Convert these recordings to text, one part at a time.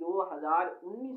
2019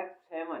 F7।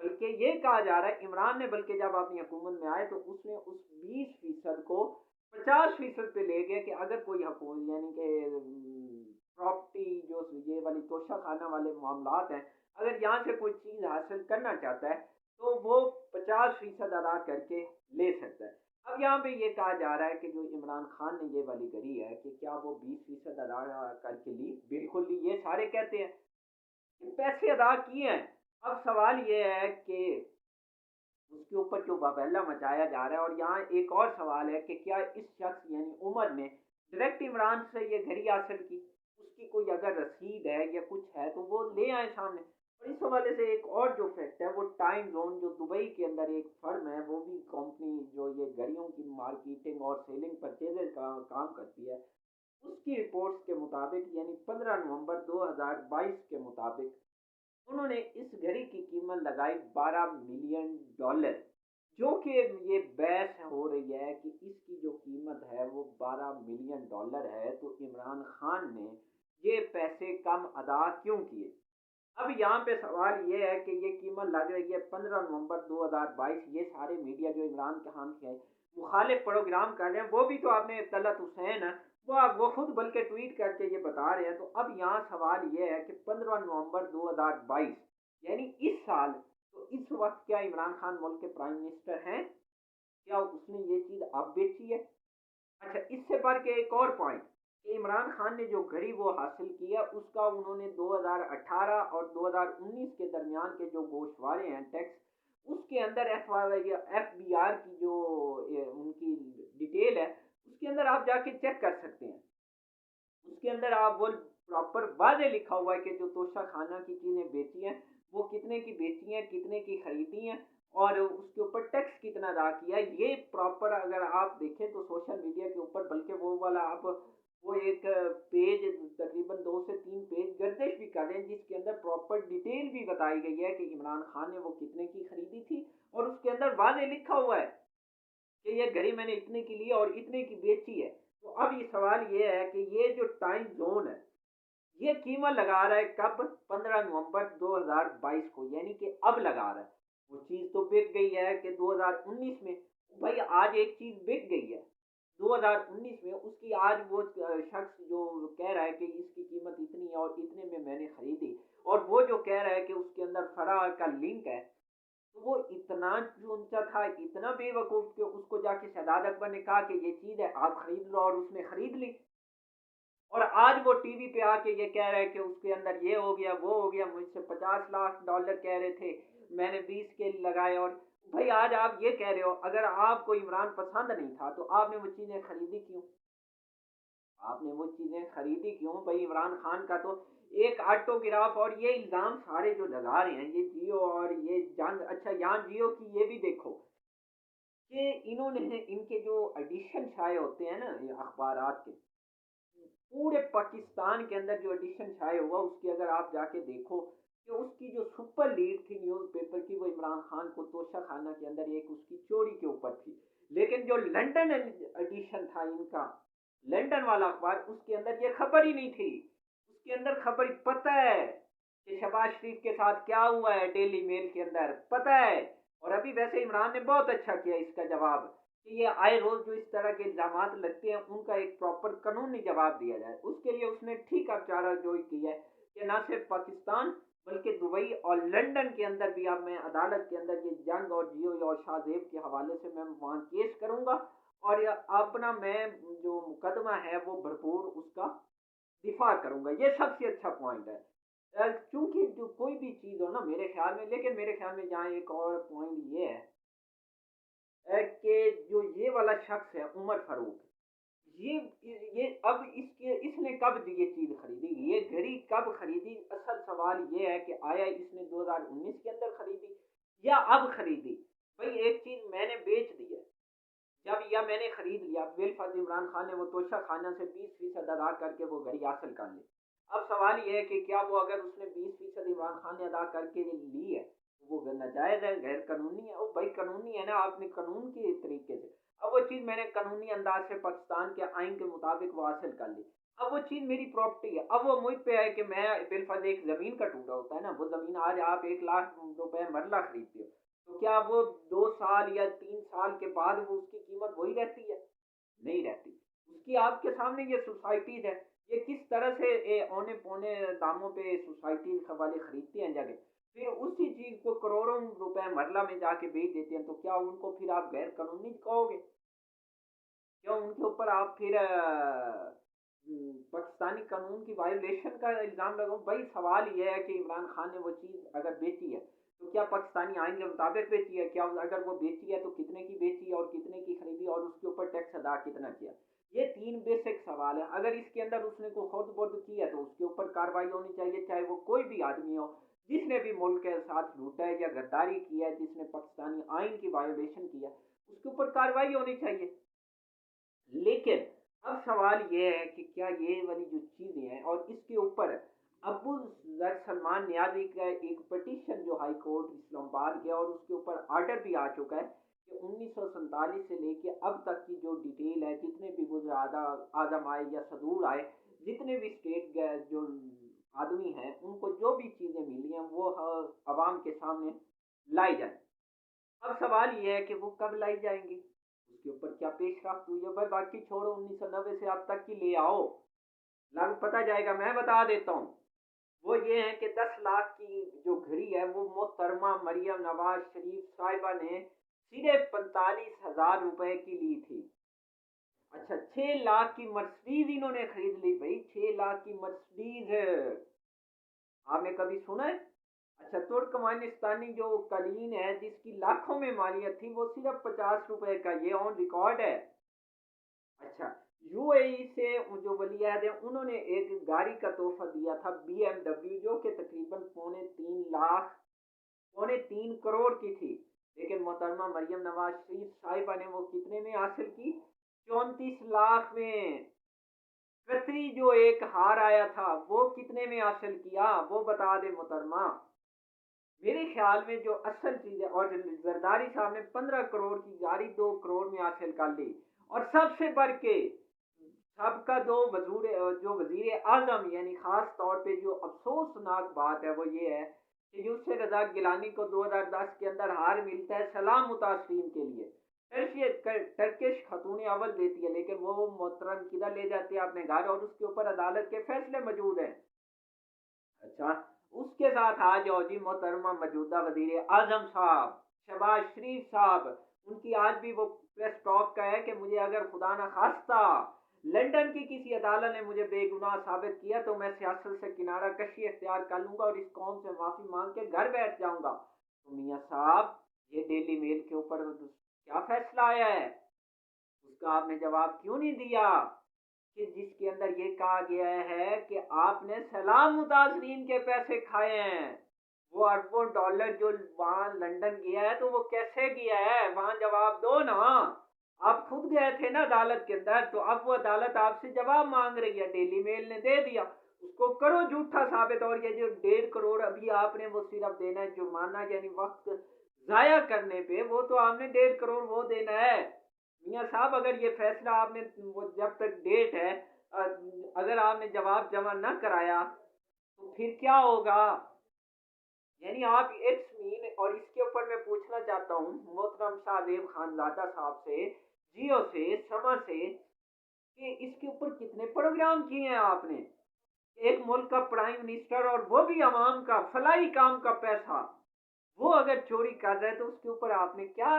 بلکہ یہ کہا جا رہا ہے عمران نے، بلکہ جب اپنی حکومت میں آئے تو اس نے اس 20% کو 50% پہ لے گیا کہ اگر کوئی حکومت یعنی کہ پراپرٹی جو یہ والی توشہ خانہ والے معاملات ہیں، اگر یہاں سے کوئی چیز حاصل کرنا چاہتا ہے تو وہ 50% ادا کر کے لے سکتا ہے۔ اب یہاں پہ یہ کہا جا رہا ہے کہ جو عمران خان نے یہ والی کری ہے کہ کیا وہ 20% ادا کر کے لی؟ بالکل لی، یہ سارے کہتے ہیں کہ پیسے ادا کیے ہیں۔ اب سوال یہ ہے کہ اس کے اوپر جو واویلا مچایا جا رہا ہے، اور یہاں ایک اور سوال ہے کہ کیا اس شخص یعنی عمر نے ڈائریکٹ عمران سے یہ گھڑی حاصل کی؟ اس کی کوئی اگر رسید ہے یا کچھ ہے تو وہ لے آئے سامنے۔ اور اس حوالے سے ایک اور جو فیکٹ ہے وہ ٹائم زون، جو دبئی کے اندر ایک فرم ہے، وہ بھی کمپنی جو یہ گھڑیوں کی مارکیٹنگ اور سیلنگ پرچیز کا کام کرتی ہے، اس کی رپورٹس کے مطابق یعنی 15 نومبر 2022 کے مطابق انہوں نے اس گھڑی کی قیمت لگائی $12 ملین، جو کہ یہ بحث ہو رہی ہے کہ اس کی جو قیمت ہے وہ $12 ملین ہے، تو عمران خان نے یہ پیسے کم ادا کیوں کیے؟ اب یہاں پہ سوال یہ ہے کہ یہ قیمت لگ رہی ہے 15 نومبر 2022، یہ سارے میڈیا جو عمران خان کے مخالف پروگرام کر رہے ہیں، وہ بھی تو آپ نے طلعت حسین ہے، وہ خود بلکہ ٹویٹ کر کے یہ بتا رہے ہیں۔ تو اب یہاں سوال یہ ہے کہ 15 نومبر 2022 یعنی اس سال، تو اس وقت کیا عمران خان ملک کے پرائم منسٹر ہیں؟ کیا اس نے یہ چیز اب بیچی ہے؟ اچھا، اس سے بڑھ کے ایک اور پوائنٹ کہ عمران خان نے جو گھڑی وہ حاصل کیا، اس کا انہوں نے 2018 اور 2019 کے درمیان کے جو گوشوارے ہیں ٹیکس، اس کے اندر FBR کی جو ان کی ڈیٹیل ہے، اس کے اندر آپ جا کے چیک کر سکتے ہیں۔ اس کے اندر آپ وہ پراپر واضح لکھا ہوا ہے کہ جو توشہ خانہ کی چیزیں بیچی ہیں وہ کتنے کی بیچی ہیں، کتنے کی خریدی ہیں، اور اس کے اوپر ٹیکس کتنا ادا کیا ہے۔ یہ پراپر اگر آپ دیکھیں تو سوشل میڈیا کے اوپر، بلکہ وہ والا آپ وہ ایک پیج تقریباً 2 سے 3 پیج گردش بھی کر رہے ہیں، جس کے اندر پراپر ڈیٹیل بھی بتائی گئی ہے کہ عمران خان نے وہ کتنے کی خریدی تھی، اور اس کے اندر واضح لکھا ہوا ہے کہ یہ گھڑی میں نے اتنے کی لی اور اتنے کی بیچی ہے۔ تو اب یہ سوال یہ ہے کہ یہ جو ٹائم زون ہے، یہ قیمت لگا رہا ہے کب؟ 15 نومبر 2022 کو، یعنی کہ اب لگا رہا ہے۔ وہ چیز تو بک گئی ہے کہ 2019 میں، بھائی آج ایک چیز بک گئی ہے 2019 میں، اس کی آج وہ شخص جو کہہ رہا ہے کہ اس کی قیمت اتنی ہے اور اتنے میں نے خریدی، اور وہ جو کہہ رہا ہے کہ اس کے اندر فرا کا لنک ہے، تو وہ اتنا اونچا تھا، اتنا بے وقوف کہ اس کو جا کے شہزاد اکبر نے کہا کہ یہ چیز ہے آپ خرید لو، اور اس نے خرید لی۔ اور آج وہ ٹی وی پہ آ کے یہ کہہ رہا ہے کہ اس کے اندر یہ ہو گیا وہ ہو گیا، مجھ سے $50 لاکھ کہہ رہے تھے، میں نے 20 کے لگائے۔ اور بھائی آج آپ یہ کہہ رہے ہو اگر آپ کو عمران پسند نہیں تھا تو آپ نے وہ چیزیں خریدی کیوں؟ آپ نے وہ چیزیں خریدی کیوں؟ بھائی عمران خان کا تو ایک آٹوگراف، اور یہ الزام سارے جو لگا رہے ہیں یہ جیو اور یہ جنگ، اچھا یہاں جیو کی یہ بھی دیکھو کہ انہوں نے ان کے جو ایڈیشن شائع ہوتے ہیں نا یہ اخبارات کے، پورے پاکستان کے اندر جو ایڈیشن شائع ہوا، اس کی اگر آپ جا کے دیکھو کہ اس کی جو سپر لیڈ تھی نیوز پیپر کی، وہ عمران خان کو توشہ خانہ کے اندر ایک اس کی چوری کے اوپر تھی۔ لیکن جو لنڈن ایڈیشن تھا ان کا، لنڈن والا اخبار، اس کے اندر یہ خبر ہی نہیں تھی۔ اس کے اندر خبر پتہ ہے کہ شہباز شریف کے ساتھ کیا ہوا ہے، ڈیلی میل کے اندر پتہ ہے۔ اور ابھی ویسے عمران نے بہت اچھا کیا اس کا جواب، کہ یہ آئے روز جو اس طرح کے الزامات لگتے ہیں ان کا ایک پراپر قانونی جواب دیا جائے۔ اس کے لیے اس نے ٹھیک اب چارہ جوئی کی ہے کہ نہ صرف پاکستان بلکہ دبئی اور لنڈن کے اندر بھی اب میں عدالت کے اندر یہ جنگ اور جیو اور شاہ زیب کے حوالے سے میں وہاں کیس کروں گا، اور اپنا میں جو مقدمہ ہے وہ بھرپور اس کا دفاع کروں گا۔ یہ سب سے اچھا پوائنٹ ہے، چونکہ جو کوئی بھی چیز ہو نا میرے خیال میں، لیکن میرے خیال میں یہاں ایک اور پوائنٹ یہ ہے کہ جو یہ والا شخص ہے عمر فاروق، یہ اب اس نے کب یہ چیز خریدی، یہ گھڑی کب خریدی؟ اصل سوال یہ ہے کہ آیا اس نے 2019 کے اندر خریدی یا اب خریدی؟ بھائی ایک چیز میں نے بیچ دی ہے جب، یا میں نے خرید لیا، بالفرض عمران خان نے وہ توشہ خانہ سے 20% ادا کر کے وہ گھڑی حاصل کر لی۔ اب سوال یہ ہے کہ کیا وہ اگر اس نے 20% عمران خان نے ادا کر کے لی ہے وہ ناجائز ہے، غیر قانونی ہے؟ وہ بھائی قانونی ہے نا، آپ نے قانون کے طریقے سے، اب وہ چیز میں نے قانونی انداز سے پاکستان کے آئین کے مطابق وہ حاصل کر لی۔ اب وہ چیز میری پراپرٹی ہے، اب وہ مجھ پہ ہے کہ میں بالفرض ایک زمین کا ٹکڑا ہوتا ہے نا، وہ زمین آج آپ 1 لاکھ روپے مرلہ خریدتے ہو، تو کیا وہ 2 سال یا 3 سال کے بعد وہ اس کی قیمت وہی رہتی ہے؟ نہیں رہتی۔ اس کی آپ کے سامنے یہ سوسائٹیز ہے، یہ کس طرح سے اونے پونے داموں پہ سوسائٹیز والے خریدتے ہیں جگہ، پھر اسی چیز کو کروڑوں روپے مرلہ میں جا کے بیچ دیتے ہیں، تو کیا ان کو پھر آپ غیر قانونی کہو گے؟ کیا ان کے اوپر آپ پھر پاکستانی قانون کی وائلیشن کا الزام لگاؤ؟ بھائی سوال یہ ہے کہ عمران خان نے وہ چیز اگر بیچی ہے تو کیا پاکستانی آئین کے مطابق بیچی ہے؟ کیا اگر وہ بیچی ہے تو کتنے کی بیچی اور کتنے کی خریدی اور اس کے اوپر ٹیکس ادا کتنا کیا؟ یہ 3 بیسک سوال ہے، اگر اس کے اندر اس نے کوئی خود برد کی ہے تو اس کے اوپر کاروائی ہونی چاہیے، چاہے وہ کوئی بھی آدمی ہو جس نے بھی ملک کے ساتھ لوٹا ہے یا غداری کی ہے، جس نے پاکستانی آئین کی وائلیشن کی ہے، اس کے اوپر کاروائی ہونی چاہیے۔ لیکن اب سوال یہ ہے کہ کیا یہ والی جو چیزیں ہیں، اور اس کے اوپر ابو ذر سلمان نیازی کا ایک پٹیشن جو ہائی کورٹ اسلام آباد گیا اور اس کے اوپر آرڈر بھی آ چکا ہے کہ 1947 سے لے کے اب تک کی جو ڈیٹیل ہے، جتنے بھی وزراء اعظم آئے یا صدور آئے، جتنے بھی اسٹیٹ جو آدمی ہیں، ان کو جو بھی چیزیں ملی ہیں وہ عوام کے سامنے لائی جائیں۔ اب سوال یہ ہے کہ وہ کب لائی جائیں گی، اس کے اوپر کیا پیش رفت ہوئی ہے؟ بھائی باقی چھوڑو، 1990 سے اب تک کی لے آؤ، لگ پتہ جائے گا۔ میں بتا دیتا ہوں، وہ یہ ہے کہ 10 لاکھ کی جو گھڑی ہے وہ محترمہ مریم نواز شریف صاحبہ نے صرف 45,000 روپے کی لی تھی۔ اچھا 6 لاکھ کی مرسڈیز انہوں نے خرید لی، بھائی 6 لاکھ کی مرسڈیز آپ نے کبھی سنا ہے؟ اچھا ترکمانستانی جو قالین ہے جس کی لاکھوں میں مالیت تھی، وہ صرف 50 روپے کا، یہ آن ریکارڈ ہے۔ اچھا یو اے ای سے جو ولی عہد ہے انہوں نے ایک گاڑی کا تحفہ دیا تھا BMW، جو کہ تقریباً 3.25 لاکھ 3.25 کروڑ کی تھی، لیکن محترمہ مریم نواز شریف صاحبہ نے وہ کتنے میں حاصل کی؟ 34 لاکھ میں۔ قطری جو ایک ہار آیا تھا وہ کتنے میں حاصل کیا، وہ بتا دے محترمہ۔ میرے خیال میں جو اصل چیز ہے، اور زرداری صاحب نے 15 کروڑ کی گاڑی 2 کروڑ میں حاصل کر لی، اور سب سے بڑھ کے سب کا جو وزیر اعظم، یعنی خاص طور پہ جو افسوسناک بات ہے وہ یہ ہے کہ یوسف رضا گیلانی کو 2010 کے اندر ہار ملتا ہے سلام متاثرین کے لیے، ٹرکش خاتون اول دیتی ہے، لیکن وہ محترم کدھر لے جاتے ہیں اپنے گھر، اور اس کے اوپر عدالت کے فیصلے موجود ہیں۔ اچھا اس کے ساتھ آ جاؤ جی، محترمہ موجودہ وزیر اعظم صاحب شہباز شریف صاحب، ان کی آج بھی وہ پریس ٹاک کا ہے کہ مجھے اگر خدا نہ خواستہ لندن کی کسی عدالت نے مجھے بے گناہ ثابت کیا تو میں سیاست سے کنارہ کشی اختیار کر لوں گا اور اس قوم سے معافی مانگ کے گھر بیٹھ جاؤں گا۔ تو میاں صاحب یہ ڈیلی میل کے اوپر کیا فیصلہ آیا ہے، اس کا آپ نے جواب کیوں نہیں دیا؟ کہ جس کے اندر یہ کہا گیا ہے کہ آپ نے سلام متاثرین کے پیسے کھائے ہیں، وہ اربوں ڈالر جو وہاں لندن گیا ہے تو وہ کیسے گیا ہے، وہاں جواب دو نا۔ آپ خود گئے تھے نا عدالت کے اندر، تو اب وہ عدالت آپ سے جواب مانگ رہی ہے، ڈیلی میل نے دے دیا، اس کو کرو جھوٹا ثابت۔ اور یہ جو 1.5 کروڑ ابھی آپ نے وہ صرف دینا ہے جرمانہ، یعنی وقت ضائع کرنے پہ، وہ تو آپ نے 1.5 کروڑ وہ دینا ہے۔ میاں صاحب اگر یہ فیصلہ آپ نے وہ جب تک ڈیٹ ہے اگر آپ نے جواب جمع نہ کرایا تو پھر کیا ہوگا؟ یعنی آپ اٹس مین، اور اس کے اوپر میں پوچھنا چاہتا ہوں محترم شاہ زیب خان زادہ صاحب سے، جیو سے، سما سے، کہ اس کے اوپر کتنے پروگرام کیے ہیں آپ نے؟ ایک ملک کا پرائم منسٹر، اور وہ بھی عوام کا فلاحی کام کا پیسہ، وہ اگر چوری کر رہے تو اس کے اوپر آپ نے کیا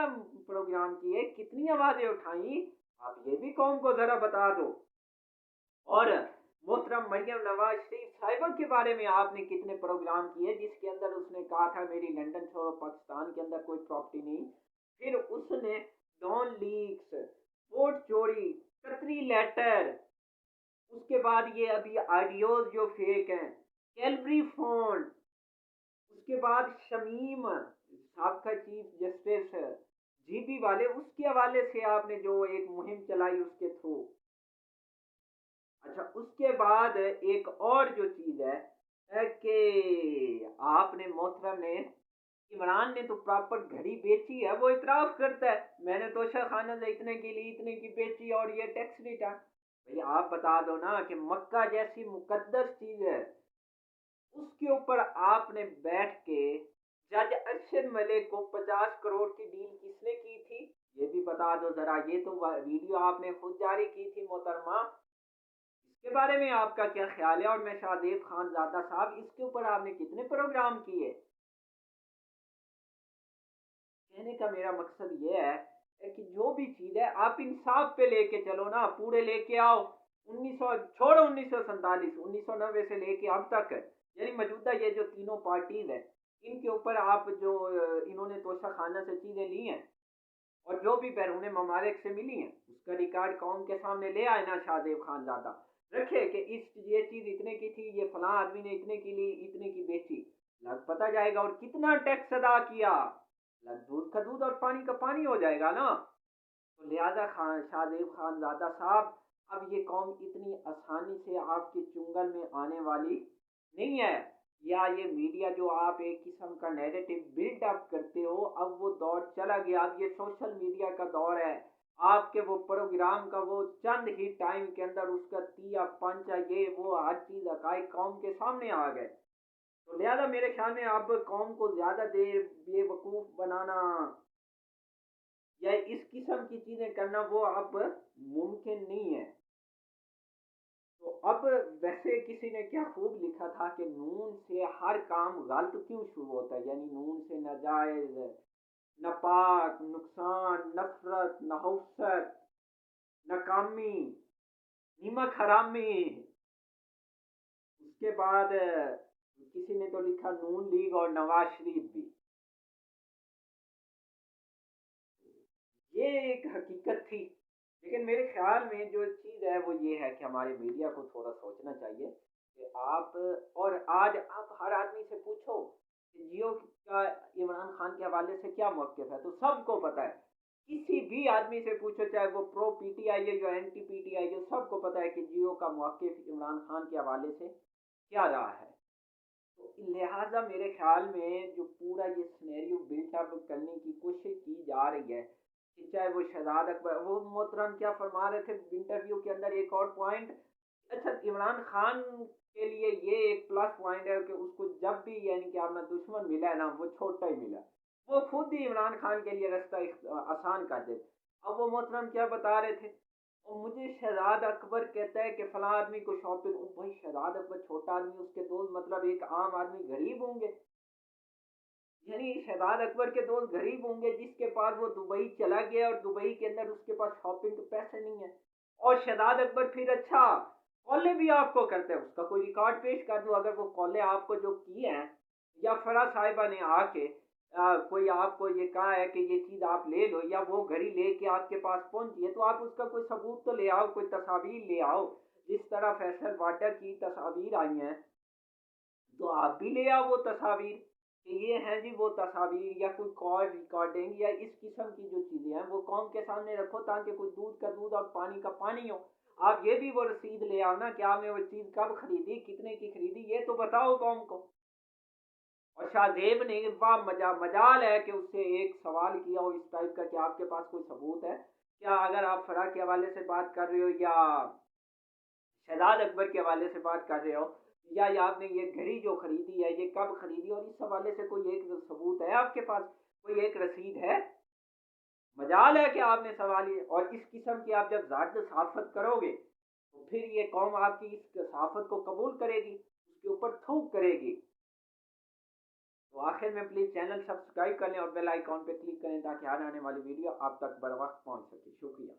پروگرام کیے، کتنی آوازیں اٹھائیں؟ آپ یہ بھی قوم کو ذرا بتا دو۔ اور محترم مریم نواز شریف صاحبہ کے بارے میں آپ نے کتنے پروگرام کیے جس کے اندر اس نے کہا تھا میری لندن چھوڑو، پاکستان کے اندر کوئی پراپرٹی نہیں، پھر اس نے ڈون لیکس، ووٹ چوری، قطری لیٹر، اس کے بعد یہ ابھی آڈیوز جو فیک ہیں، کیلبری فونڈ، اس کے بعد شمیم سابقہ چیف جسٹس جی بی والے، اس کے حوالے سے آپ نے جو ایک مہم چلائی اس کے تھرو۔ اچھا اس کے بعد ایک اور جو چیز ہے کہ آپ نے محترم نے عمران نے تو پراپر گھڑی بیچی ہے، وہ اعتراف کرتا ہے میں نے توشہ خانہ اتنے کے لیے اتنے کی بیچی اور یہ ٹیکس ریٹرن۔ بھئی آپ بتا دو نا کہ مکہ جیسی مقدس چیز ہے، اس کے اوپر آپ نے بیٹھ کے جج ارشد ملک کو 50 کروڑ کی ڈیل کس نے کی تھی؟ یہ بھی بتا دو ذرا، یہ تو ویڈیو آپ نے خود جاری کی تھی محترمہ، اس کے بارے میں آپ کا کیا خیال ہے؟ اور میں شادیب خان زادہ صاحب، اس کے اوپر آپ نے کتنے پروگرام کیے؟ کہنے کا میرا مقصد یہ ہے کہ جو بھی چیز ہے آپ انصاف پہ لے کے چلو نا، پورے لے کے آؤ۔ 1900 چھوڑو، 1947 1990 سے لے کے اب تک، یعنی موجودہ یہ جو تینوں پارٹیز ہیں، ان کے اوپر آپ جو انہوں نے توشہ خانہ سے چیزیں لی ہیں اور جو بھی بیرون ممالک سے ملی ہیں، اس کا ریکارڈ قوم کے سامنے لے آئے نا شادیب خان زادہ، رکھے کہ یہ چیز اتنے کی تھی، یہ فلاں آدمی نے اتنے کی لی، اتنے کی بیچی، لگ پتا جائے گا، اور کتنا ٹیکس ادا کیا، لگ دودھ کا دودھ اور پانی کا پانی ہو جائے گا نا۔ تو لہذا شادیب خان زادہ صاحب، اب یہ قوم اتنی آسانی سے آپ کے چنگل میں آنے والی نہیں ہے، یا یہ میڈیا جو آپ ایک قسم کا نیریٹو بلڈ اپ کرتے ہو، اب وہ دور چلا گیا، اب یہ سوشل میڈیا کا دور ہے، آپ کے وہ پروگرام کا وہ چند ہی ٹائم کے اندر اس کا تیا پنچا یہ وہ ہر چیز حقائق قوم کے سامنے آ گئے، تو لہذا میرے خیال میں اب قوم کو زیادہ دیر بے وقوف بنانا یا اس قسم کی چیزیں کرنا وہ اب ممکن نہیں ہے۔ تو اب ویسے کسی نے کیا خوب لکھا تھا کہ نون سے ہر کام غلط کیوں شروع ہوتا ہے، یعنی نون سے ناجائز، ناپاک، نقصان، نفرت، نحوست، ناکامی، نمک حرامی، اس کے بعد کسی نے تو لکھا نون لیگ اور نواز شریف بھی، یہ ایک حقیقت تھی۔ لیکن میرے خیال میں جو چیز ہے وہ یہ ہے کہ ہمارے میڈیا کو تھوڑا سوچنا چاہیے کہ آپ، اور آج آپ ہر آدمی سے پوچھو کہ جیو کا عمران خان کے حوالے سے کیا موقف ہے، تو سب کو پتا ہے، کسی بھی آدمی سے پوچھو چاہے وہ پرو پی ٹی آئی ہے یا اینٹی پی ٹی آئی ہے، سب کو پتا ہے کہ جیو کا موقف عمران خان کے حوالے سے کیا رہا ہے۔ تو لہٰذا میرے خیال میں جو پورا یہ سنیریو بلٹ اپ کرنے کی کوشش کی جا رہی ہے کہ چاہے وہ شہزاد اکبر، وہ محترم کیا فرما رہے تھے انٹرویو کے اندر ایک اور پوائنٹ، اچھا عمران خان کے لیے یہ ایک پلس پوائنٹ ہے کہ اس کو جب بھی یعنی کہ اپنا دشمن ملا ہے نا، وہ چھوٹا ہی ملا، وہ خود ہی عمران خان کے لیے رستہ آسان کر دے۔ اب وہ محترم کیا بتا رہے تھے، اور مجھے شہزاد اکبر کہتا ہے کہ فلاں آدمی کو شاپنگ، بھائی شہزاد اکبر چھوٹا آدمی، اس کے دوست مطلب ایک عام آدمی غریب ہوں گے، یعنی شہزاد اکبر کے دوست غریب ہوں گے جس کے پاس وہ دبئی چلا گیا اور دبئی کے اندر اس کے پاس شاپنگ کے پیسے نہیں ہیں، اور شہزاد اکبر پھر اچھا کالے بھی آپ کو کرتے ہیں، اس کا کوئی ریکارڈ پیش کر دو اگر وہ کالے آپ کو جو کی ہیں، یا فرا صاحبہ نے آ کے کوئی آپ کو یہ کہا ہے کہ یہ چیز آپ لے لو، یا وہ گھڑی لے کے آپ کے پاس پہنچی ہے، تو آپ اس کا کوئی ثبوت تو لے آؤ، کوئی تصاویر لے آؤ، جس طرح فیصل واڈر کی تصاویر آئی ہیں تو آپ بھی لے آؤ وہ تصاویر کہ یہ ہیں جی وہ تصاویر، یا کوئی کال ریکارڈنگ یا اس قسم کی جو چیزیں ہیں وہ قوم کے سامنے رکھو تاکہ کوئی دودھ کا دودھ اور پانی کا پانی ہو۔ آپ یہ بھی وہ رسید لے آؤ نا کہ آپ نے وہ چیز کب خریدی، کتنے کی خریدی، یہ تو بتاؤ قوم کو۔ اور شاہ زیب نے مجال ہے کہ اس سے ایک سوال کیا ہو اس ٹائپ کا کہ آپ کے پاس کوئی ثبوت ہے کیا، اگر آپ فرا کے حوالے سے بات کر رہے ہو یا شہزاد اکبر کے حوالے سے بات کر رہے ہو، یا آپ نے یہ گھڑی جو خریدی ہے یہ کب خریدی، اور اس حوالے سے کوئی ایک ثبوت ہے آپ کے پاس، کوئی ایک رسید ہے؟ مجال ہے کہ آپ نے سوال یہ، اور اس قسم کی آپ جب ذات صحافت کرو گے تو پھر یہ قوم آپ کی اس صحافت کو قبول کرے گی، اس کے اوپر تھوک کرے گی۔ تو آخر میں پلیز چینل سبسکرائب کر لیں اور بیل آئیکن پہ کلک کریں تاکہ ہر آنے والی ویڈیو آپ تک بر وقت پہنچ سکے۔ شکریہ۔